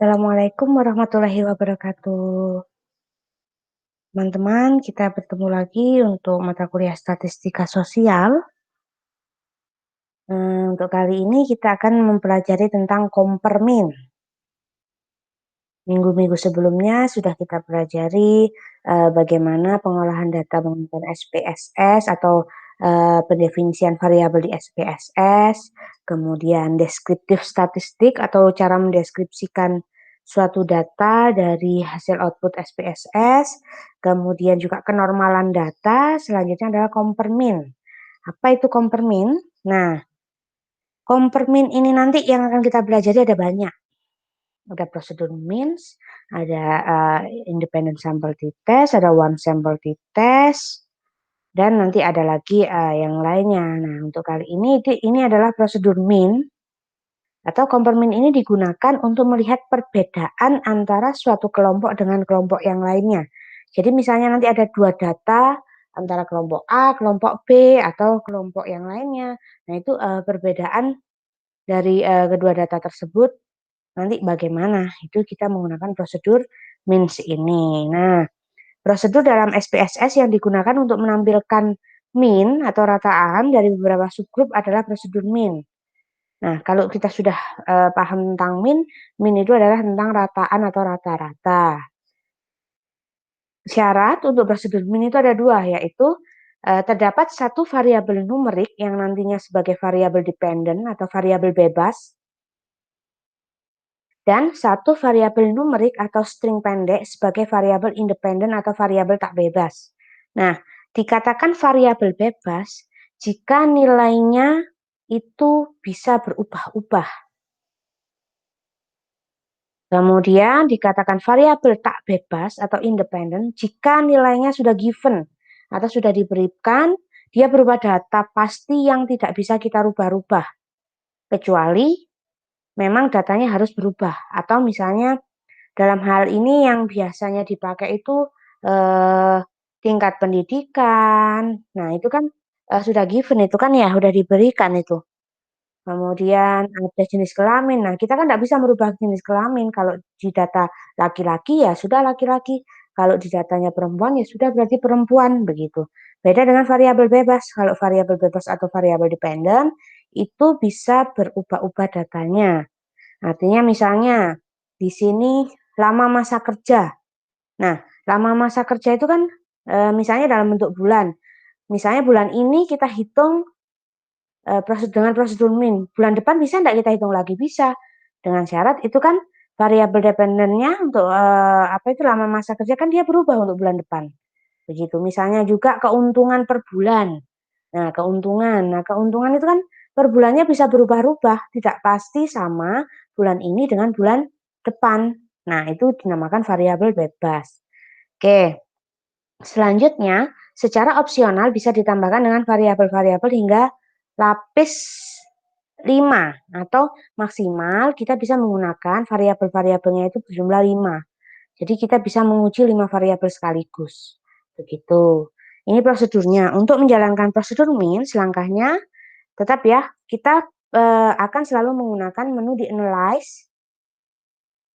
Assalamualaikum warahmatullahi wabarakatuh. Teman-teman, kita bertemu lagi untuk mata kuliah Statistika Sosial. Untuk kali ini kita akan mempelajari tentang kompermin. Minggu-minggu sebelumnya sudah kita pelajari bagaimana pengolahan data menggunakan SPSS atau pendefinisian variabel di SPSS, kemudian deskriptif statistik atau cara mendeskripsikan suatu data dari hasil output SPSS, kemudian juga kenormalan data, selanjutnya adalah kompermin. Apa itu kompermin? Nah, kompermin ini nanti yang akan kita pelajari ada banyak. Ada prosedur means, ada independent sample t-test, ada one sample t-test, dan nanti ada lagi yang lainnya. Nah, untuk kali ini adalah prosedur mean atau kompermin ini digunakan untuk melihat perbedaan antara suatu kelompok dengan kelompok yang lainnya. Jadi misalnya nanti ada dua data antara kelompok A, kelompok B, atau kelompok yang lainnya. Nah, itu perbedaan dari kedua data tersebut nanti bagaimana? Itu kita menggunakan prosedur means ini. Nah, prosedur dalam SPSS yang digunakan untuk menampilkan mean atau rataan dari beberapa subgrup adalah prosedur mean. Nah, kalau kita sudah paham tentang mean itu adalah tentang rataan atau rata-rata. Syarat untuk prosedur mean itu ada dua, yaitu terdapat satu variabel numerik yang nantinya sebagai variabel dependent atau variabel bebas, dan satu variabel numerik atau string pendek sebagai variabel independen atau variabel tak bebas. Nah, dikatakan variabel bebas jika nilainya itu bisa berubah-ubah. Kemudian dikatakan variabel tak bebas atau independen jika nilainya sudah given atau sudah diberikan, dia berupa data pasti yang tidak bisa kita rubah-rubah. Kecuali memang datanya harus berubah. Atau misalnya dalam hal ini yang biasanya dipakai itu tingkat pendidikan. Nah, itu kan sudah given, itu kan ya sudah diberikan itu. Kemudian ada jenis kelamin. Nah, kita kan tidak bisa merubah jenis kelamin. Kalau di data laki-laki ya sudah laki-laki. Kalau di datanya perempuan ya sudah berarti perempuan begitu. Beda dengan variabel bebas. Kalau variabel bebas atau variabel dependen itu bisa berubah-ubah datanya. Artinya misalnya di sini lama masa kerja. Nah, lama masa kerja itu kan misalnya dalam bentuk bulan. Misalnya bulan ini kita hitung dengan prosedur min. Bulan depan bisa enggak kita hitung lagi? Bisa. Dengan syarat itu kan variabel dependennya untuk apa itu lama masa kerja kan dia berubah untuk bulan depan. Begitu. Misalnya juga keuntungan per bulan. Nah, keuntungan itu kan per bulannya bisa berubah-ubah, tidak pasti sama bulan ini dengan bulan depan. Nah, itu dinamakan variabel bebas. Oke. Selanjutnya, secara opsional bisa ditambahkan dengan variabel-variabel hingga lapis 5 atau maksimal kita bisa menggunakan variabel-variabelnya itu berjumlah 5. Jadi kita bisa menguji 5 variabel sekaligus. Begitu. Ini prosedurnya. Untuk menjalankan prosedur min, selangkahnya tetap ya, kita akan selalu menggunakan menu di analyze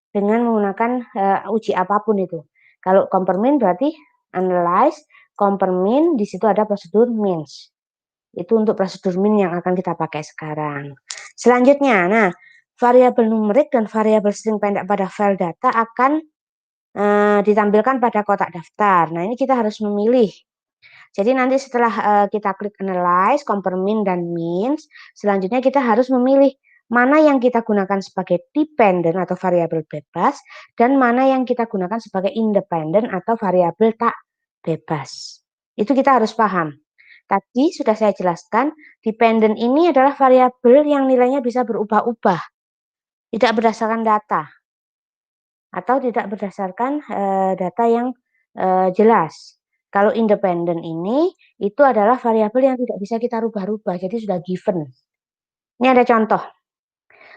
dengan menggunakan uji apapun itu. Kalau kompermin berarti analyze, kompermin, di situ ada prosedur means. Itu untuk prosedur min yang akan kita pakai sekarang. Selanjutnya, nah, variabel numerik dan variabel string pendek pada file data akan ditampilkan pada kotak daftar. Nah, ini kita harus memilih. Jadi nanti setelah kita klik analyze, kompermin, dan means, selanjutnya kita harus memilih mana yang kita gunakan sebagai dependent atau variabel bebas, dan mana yang kita gunakan sebagai independent atau variabel tak bebas. Itu kita harus paham. Tadi sudah saya jelaskan, dependent ini adalah variabel yang nilainya bisa berubah-ubah, tidak berdasarkan data, atau tidak berdasarkan data yang jelas. Kalau independen ini, itu adalah variabel yang tidak bisa kita rubah-rubah, jadi sudah given. Ini ada contoh.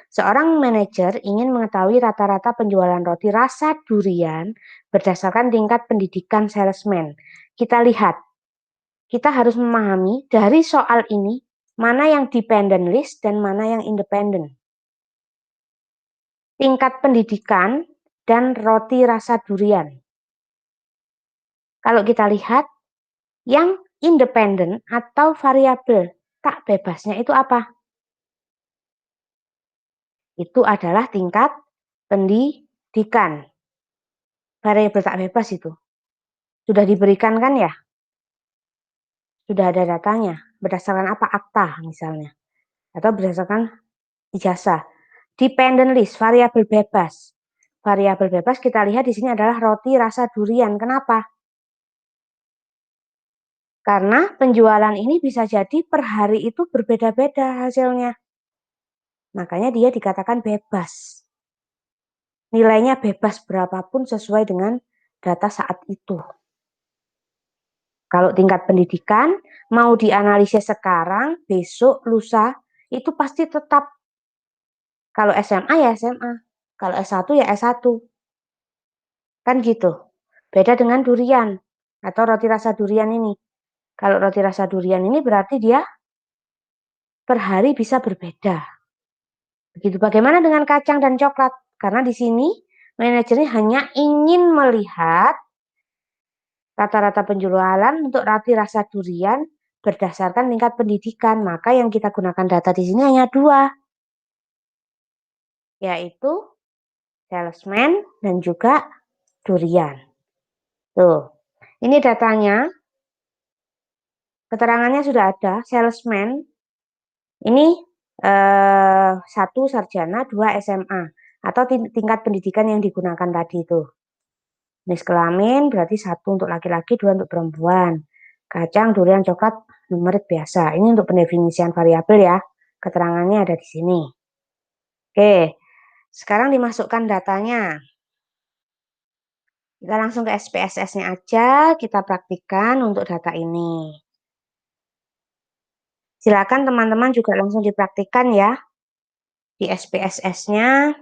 Seorang manajer ingin mengetahui rata-rata penjualan roti rasa durian berdasarkan tingkat pendidikan salesman. Kita lihat, kita harus memahami dari soal ini, mana yang dependent list dan mana yang independent. tingkat pendidikan, dan roti rasa durian. Kalau kita lihat, yang independen atau variabel tak bebasnya itu apa? Itu adalah tingkat pendidikan. Variabel tak bebas itu. Sudah diberikan kan ya? Sudah ada datanya. Berdasarkan apa? Akta misalnya. Atau berdasarkan ijazah. Dependent list, variabel bebas. Variabel bebas kita lihat di sini adalah roti rasa durian. Kenapa? Karena penjualan ini bisa jadi per hari itu berbeda-beda hasilnya. Makanya dia dikatakan bebas. Nilainya bebas berapapun sesuai dengan data saat itu. Kalau tingkat pendidikan mau dianalisis sekarang, besok, lusa, itu pasti tetap. Kalau SMA ya SMA, kalau S1 ya S1. Kan gitu. Beda dengan durian atau roti rasa durian ini. Kalau roti rasa durian ini berarti dia per hari bisa berbeda. Begitu bagaimana dengan kacang dan coklat? Karena di sini manajernya hanya ingin melihat rata-rata penjualan untuk roti rasa durian berdasarkan tingkat pendidikan. Maka yang kita gunakan data di sini hanya dua, yaitu salesman dan juga durian. Tuh, ini datanya, keterangannya sudah ada. Salesman ini 1 sarjana, 2 SMA atau tingkat pendidikan yang digunakan tadi itu. Jenis kelamin berarti 1 untuk laki-laki, 2 untuk perempuan. Kacang, durian, coklat, numerik biasa. Ini untuk pendefinisian variabel ya. Keterangannya ada di sini. Oke, sekarang dimasukkan datanya. Kita langsung ke SPSS-nya aja, kita praktikkan untuk data ini. Silakan teman-teman juga langsung dipraktikkan ya di SPSS-nya.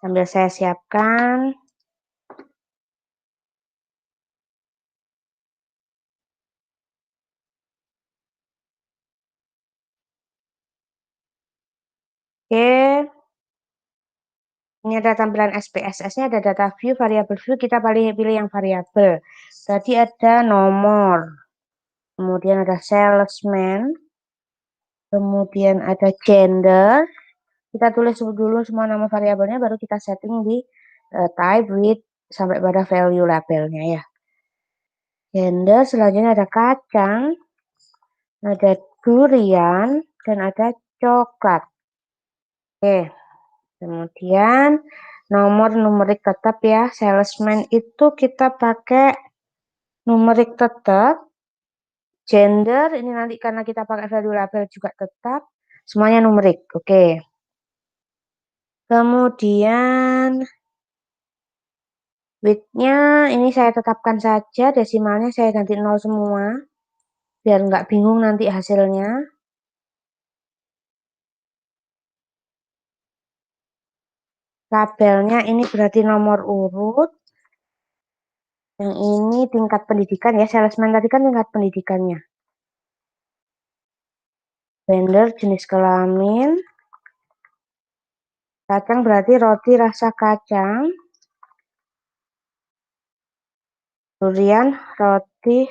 Sambil saya siapkan. Oke, ini ada tampilan SPSS-nya, ada data view, variabel view, kita pilih yang variabel. Tadi ada nomor, kemudian ada salesman, kemudian ada gender. Kita tulis dulu semua nama variabelnya, baru kita setting di type, width, sampai pada value labelnya ya. Gender, selanjutnya ada kacang, ada durian, dan ada coklat. Oke, kemudian nomor numerik tetap ya. Salesman itu kita pakai numerik tetap. Gender ini nanti karena kita pakai value label juga tetap. Semuanya numerik. Oke. Kemudian width-nya ini saya tetapkan saja. Desimalnya saya ganti 0 semua. Biar nggak bingung nanti hasilnya. Labelnya ini berarti nomor urut. Yang ini tingkat pendidikan ya. Salesman tadi kan tingkat pendidikannya. Gender, jenis kelamin. Kacang berarti roti rasa kacang. Durian, roti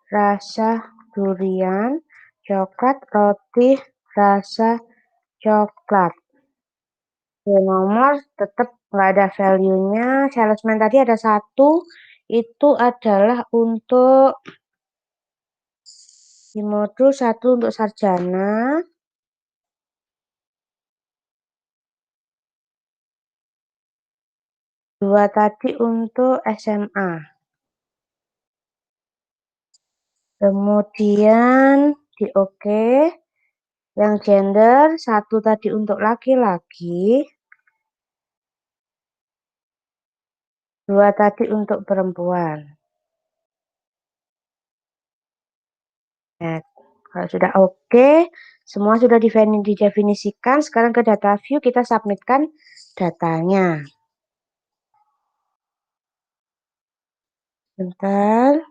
rasa durian. Coklat, roti rasa coklat. Nomor tetap nggak ada value-nya. Salesman tadi ada 1. Itu adalah untuk di modul 1 untuk sarjana. 2 tadi untuk SMA. Kemudian di oke. Yang gender 1 tadi untuk laki-laki. 2 tadi untuk perempuan. Nah, kalau sudah oke, semua sudah didefinisikan. Sekarang ke data view kita submitkan datanya. Bentar.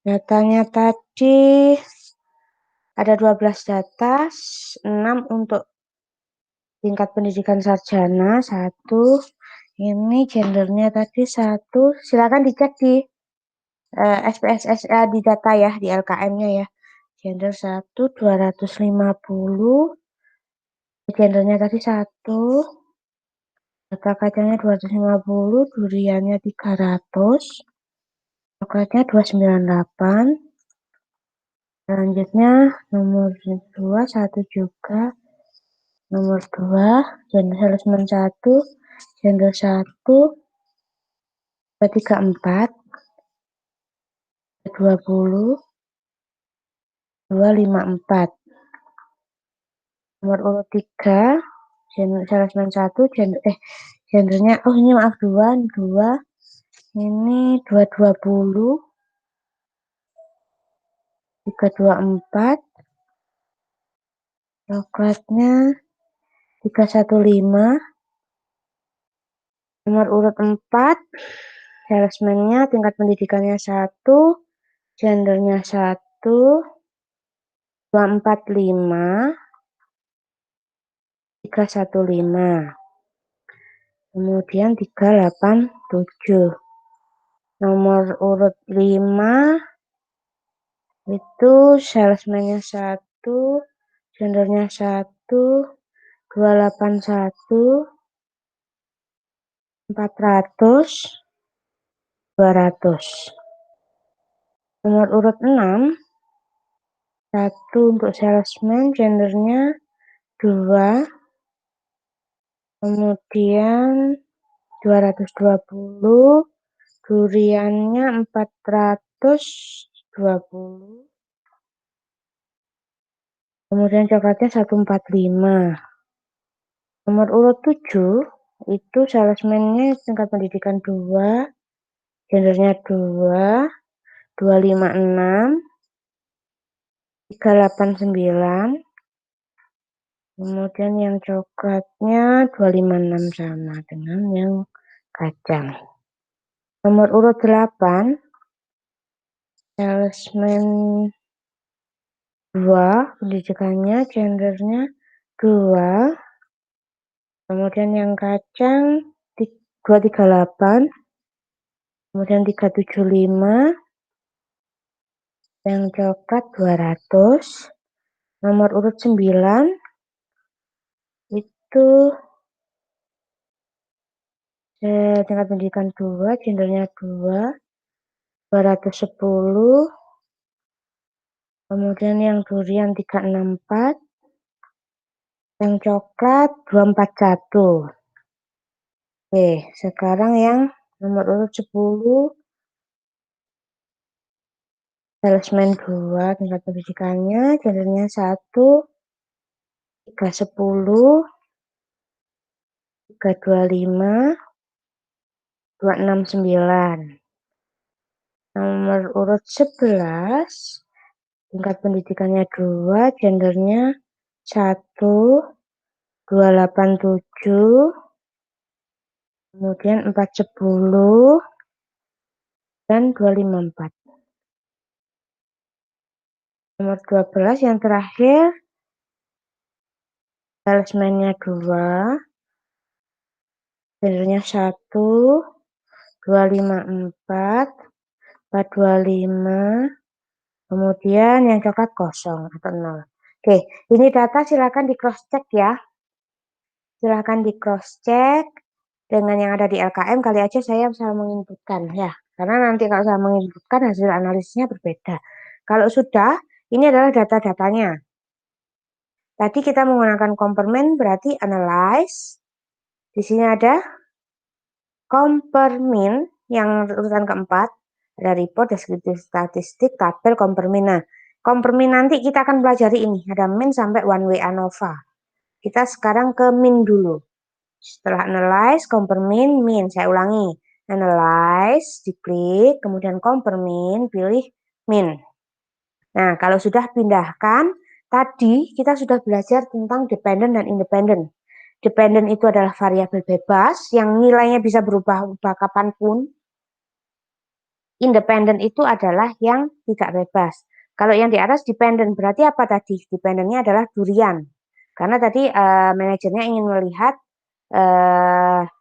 Datanya tadi ada 12 data, 6 untuk tingkat pendidikan sarjana, 1. Ini gendernya tadi 1. Silakan dicek di SPSS di data ya, di LKM-nya ya. Gender 1, 250. Gendernya tadi 1. Data kacangnya 250, duriannya 300. Coklatnya 298. Selanjutnya nomor 2, 1 juga. Nomor 2, gender salesman 1, gender 1, 234, 20, 254. Nomor urut 3, gender salesman 1, gendernya, oh ini maaf 2, ini 220, 324, coklatnya 315. Nomor urut 4, salesman-nya tingkat pendidikannya 1, gendernya 1, 245, 315. Kemudian 387. Nomor urut 5 itu salesman-nya 1, gendernya 1, 281, 400, 200. Nomor urut 6, 1 untuk salesman, gendernya 2, kemudian 220, duriannya 420, kemudian coklatnya 145. Nomor urut 7 itu salesman-nya tingkat pendidikan 2, gendernya 2, 256, 389. Kemudian yang coklatnya 256 sama dengan yang kacang. Nomor urut 8, salesman 2, pendidikannya, gendernya 2, kemudian yang kacang 238, kemudian 375, yang coklat 200. Nomor urut 9 itu tingkat pendidikan 2, gendernya 2, 210, kemudian yang durian 364, yang coklat 241. Oke, sekarang yang nomor urut 10, salesman 2, tingkat pendidikannya, gendernya 1, 310, 325, 269. Nomor urut 11, tingkat pendidikannya 2, gendernya 1, 287, kemudian 410, dan 254. Nomor 12 yang terakhir, salesman-nya 2, gendernya 1, 254, 425, kemudian yang coklat kosong atau 0. Oke, ini data silakan di cross check ya. Silakan di cross check dengan yang ada di LKM, kali aja saya salah menginputkan ya. Karena nanti kalau saya menginputkan hasil analisisnya berbeda. Kalau sudah, ini adalah data-datanya. Tadi kita menggunakan compare berarti analyze. Di sini ada compare min yang urutan keempat. Ada report, deskriptif statistik, tabel, compare min. Nah, compare min nanti kita akan pelajari ini. Ada min sampai one way ANOVA. Kita sekarang ke min dulu. Setelah analyze, compare min, min. Saya ulangi. Analyze, diklik, kemudian compare min, pilih min. Nah, kalau sudah pindahkan, tadi kita sudah belajar tentang dependent dan independent. Dependent itu adalah variabel bebas yang nilainya bisa berubah-ubah kapanpun. independen itu adalah yang tidak bebas. Kalau yang di atas dependen, berarti apa tadi? Dependennya adalah durian. Karena tadi manajernya ingin melihat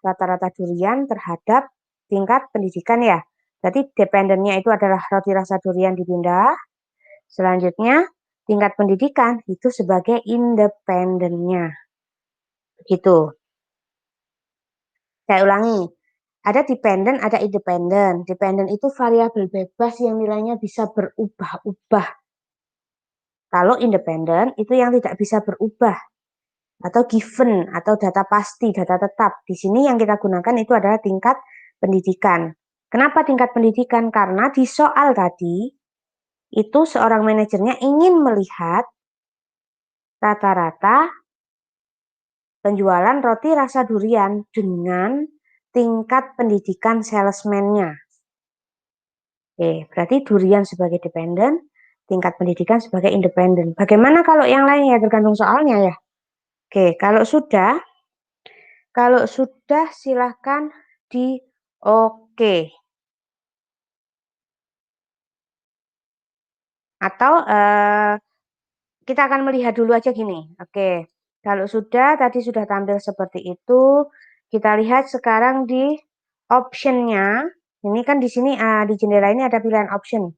rata-rata durian terhadap tingkat pendidikan ya. Berarti dependennya itu adalah roti rasa durian dipindah. Selanjutnya, tingkat pendidikan itu sebagai independennya. Begitu. Saya ulangi. Ada dependen, ada independen. Dependen itu variabel bebas yang nilainya bisa berubah-ubah. Kalau independen itu yang tidak bisa berubah atau given atau data pasti, data tetap. Di sini yang kita gunakan itu adalah tingkat pendidikan. Kenapa tingkat pendidikan? Karena di soal tadi itu seorang manajernya ingin melihat rata-rata penjualan roti rasa durian dengan tingkat pendidikan salesman-nya. Oke, berarti durian sebagai dependen, tingkat pendidikan sebagai independen. Bagaimana kalau yang lainnya? Tergantung soalnya ya. Oke, kalau sudah silahkan di oke. Atau kita akan melihat dulu aja gini. Oke, kalau sudah tadi sudah tampil seperti itu, kita lihat sekarang di optionnya. Ini kan di sini di jendela ini ada pilihan option.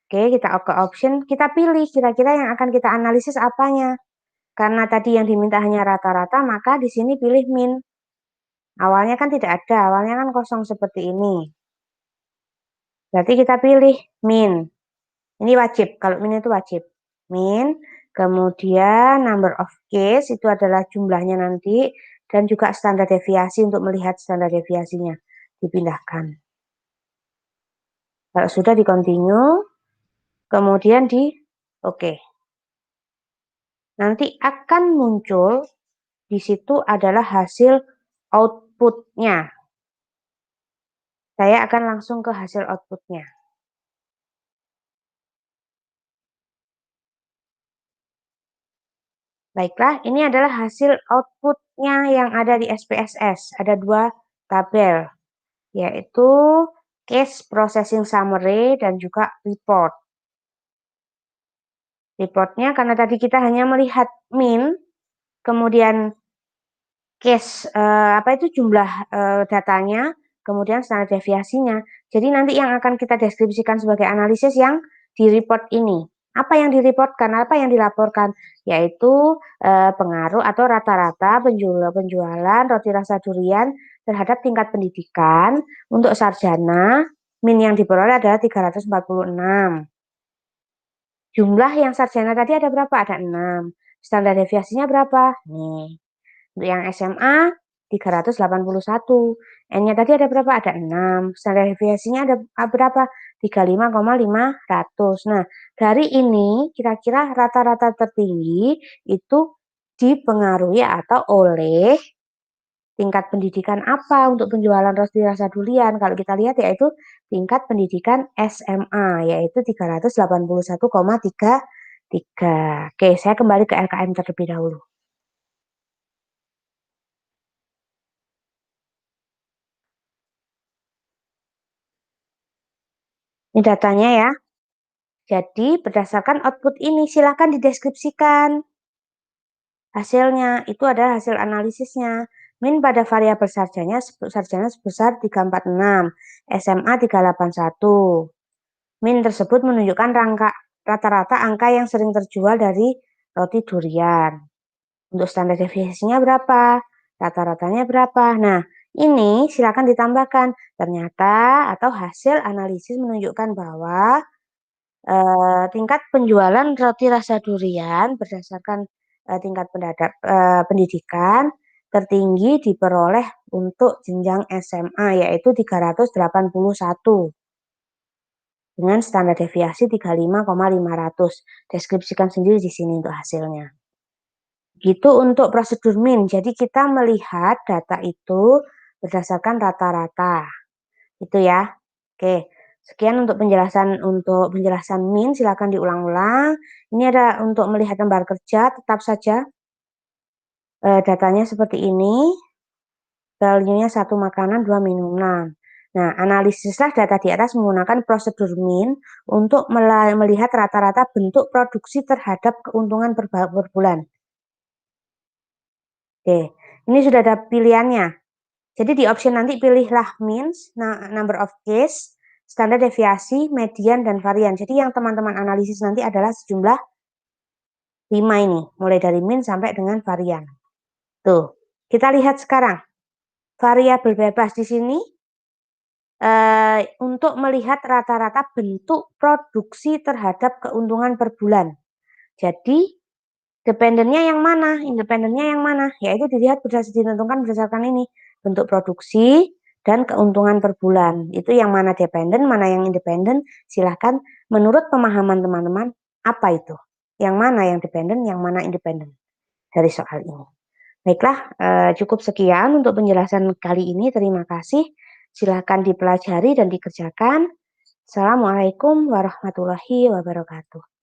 Oke, kita ke option, kita pilih kira-kira yang akan kita analisis apanya. Karena tadi yang diminta hanya rata-rata, maka di sini pilih min. Awalnya kan tidak ada, awalnya kan kosong seperti ini. Berarti kita pilih min. Ini wajib, kalau min itu wajib. Min, kemudian number of case itu adalah jumlahnya nanti, dan juga standar deviasi untuk melihat standar deviasinya. Dipindahkan. Kalau sudah di continue, kemudian di oke. Nanti akan muncul, di situ adalah hasil outputnya. Saya akan langsung ke hasil outputnya. Baiklah, ini adalah hasil outputnya yang ada di SPSS. Ada dua tabel, yaitu case processing summary dan juga report. Reportnya karena tadi kita hanya melihat min, kemudian case apa itu jumlah datanya, kemudian standar deviasinya. Jadi nanti yang akan kita deskripsikan sebagai analisis yang di report ini. Apa yang direportkan, apa yang dilaporkan, yaitu pengaruh atau rata-rata penjualan roti rasa durian terhadap tingkat pendidikan untuk sarjana. Min yang diperoleh adalah 346. Jumlah yang sarjana tadi ada berapa? Ada 6. Standar deviasinya berapa? Nih. Untuk yang SMA 381. N-nya tadi ada berapa? Ada 6. Standar deviasinya ada berapa? 35,500. Nah, dari ini kira-kira rata-rata tertinggi itu dipengaruhi atau oleh tingkat pendidikan apa untuk penjualan roti rasa durian? Kalau kita lihat yaitu tingkat pendidikan SMA, yaitu 381,33. Oke, saya kembali ke LKM terlebih dahulu. Ini datanya ya. Jadi berdasarkan output ini silakan dideskripsikan. Hasilnya itu adalah hasil analisisnya. Min pada variabel sarjana sebesar 346, SMA 381. Min tersebut menunjukkan rata-rata angka yang sering terjual dari roti durian. Untuk standar deviasinya berapa? Rata-ratanya berapa? Nah, ini silakan ditambahkan. Ternyata atau hasil analisis menunjukkan bahwa tingkat penjualan roti rasa durian berdasarkan tingkat pendidikan tertinggi diperoleh untuk jenjang SMA yaitu 381 dengan standar deviasi 35,500. Deskripsikan sendiri di sini untuk hasilnya. Gitu untuk prosedur min. Jadi kita melihat data itu berdasarkan rata-rata. Itu ya. Oke. Sekian untuk penjelasan min, silakan diulang-ulang. Ini ada untuk melihat lembar kerja, tetap saja datanya seperti ini. Value-nya 1 makanan, 2 minuman. Nah, analisislah data di atas menggunakan prosedur min untuk melihat rata-rata bentuk produksi terhadap keuntungan per bulan. Oke, ini sudah ada pilihannya. Jadi di option nanti pilihlah means, number of case, standar deviasi, median, dan varian. Jadi yang teman-teman analisis nanti adalah sejumlah 5 ini, mulai dari min sampai dengan varian. Tuh, kita lihat sekarang. Variabel bebas di sini untuk melihat rata-rata bentuk produksi terhadap keuntungan per bulan. Jadi, dependennya yang mana? Independennya yang mana? Yaitu dilihat ditentukan berdasarkan ini, bentuk produksi dan keuntungan per bulan. Itu yang mana dependen, mana yang independen. Silahkan menurut pemahaman teman-teman, apa itu? Yang mana yang dependen, yang mana independen dari soal ini. Baiklah, cukup sekian untuk penjelasan kali ini. Terima kasih. Silahkan dipelajari dan dikerjakan. Assalamualaikum warahmatullahi wabarakatuh.